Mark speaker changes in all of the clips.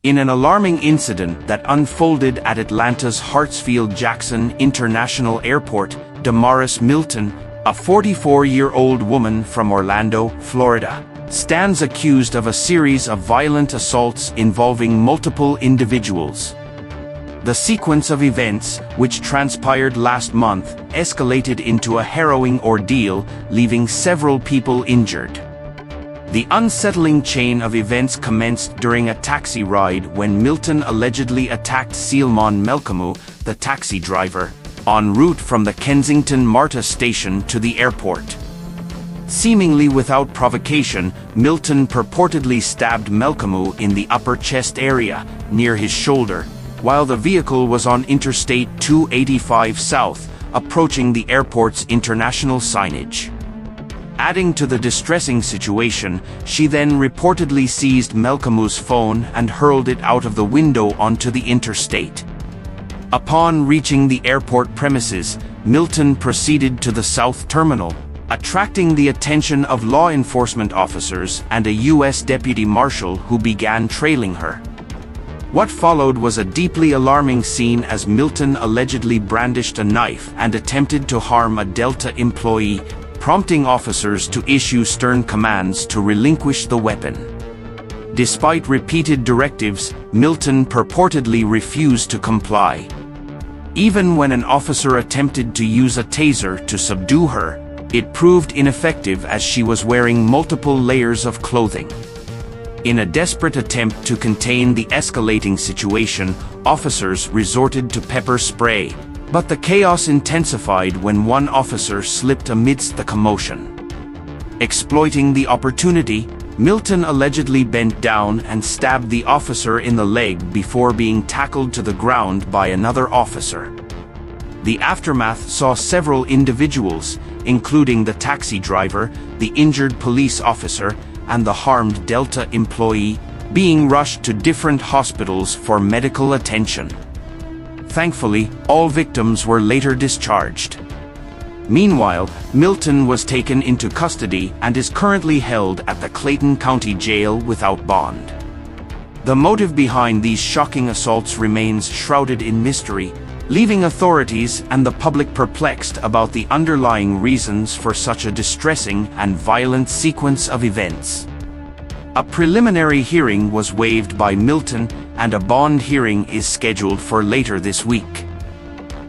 Speaker 1: In an alarming incident that unfolded at Atlanta's Hartsfield-Jackson International Airport, Damaris Milton, a 44-year-old woman from Orlando, Florida, stands accused of a series of violent assaults involving multiple individuals. The sequence of events, which transpired last month, escalated into a harrowing ordeal, leaving several people injured. The unsettling chain of events commenced during a taxi ride when Milton allegedly attacked Selemon Melkamu, the taxi driver, en route from the Kensington MARTA station to the airport. Seemingly without provocation, Milton purportedly stabbed Melkamu in the upper chest area, near his shoulder, while the vehicle was on Interstate 285 South, approaching the airport's international signage. Adding to the distressing situation, she then reportedly seized Melkamu's phone and hurled it out of the window onto the interstate. Upon reaching the airport premises, Milton proceeded to the south terminal, attracting the attention of law enforcement officers and a U.S. deputy marshal who began trailing her. What followed was a deeply alarming scene as Milton allegedly brandished a knife and attempted to harm a Delta employee, prompting officers to issue stern commands to relinquish the weapon. Despite repeated directives, Milton purportedly refused to comply. Even when an officer attempted to use a taser to subdue her, it proved ineffective as she was wearing multiple layers of clothing. In a desperate attempt to contain the escalating situation, officers resorted to pepper spray, but the chaos intensified when one officer slipped amidst the commotion. Exploiting the opportunity, Milton allegedly bent down and stabbed the officer in the leg before being tackled to the ground by another officer. The aftermath saw several individuals, including the taxi driver, the injured police officer, and the harmed Delta employee, being rushed to different hospitals for medical attention. Thankfully, all victims were later discharged. Meanwhile, Milton was taken into custody and is currently held at the Clayton County Jail without bond. The motive behind these shocking assaults remains shrouded in mystery, leaving authorities and the public perplexed about the underlying reasons for such a distressing and violent sequence of events. A preliminary hearing was waived by Milton, and a bond hearing is scheduled for later this week.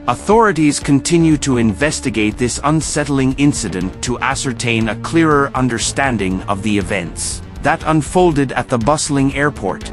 Speaker 1: Authorities continue to investigate this unsettling incident to ascertain a clearer understanding of the events that unfolded at the bustling airport.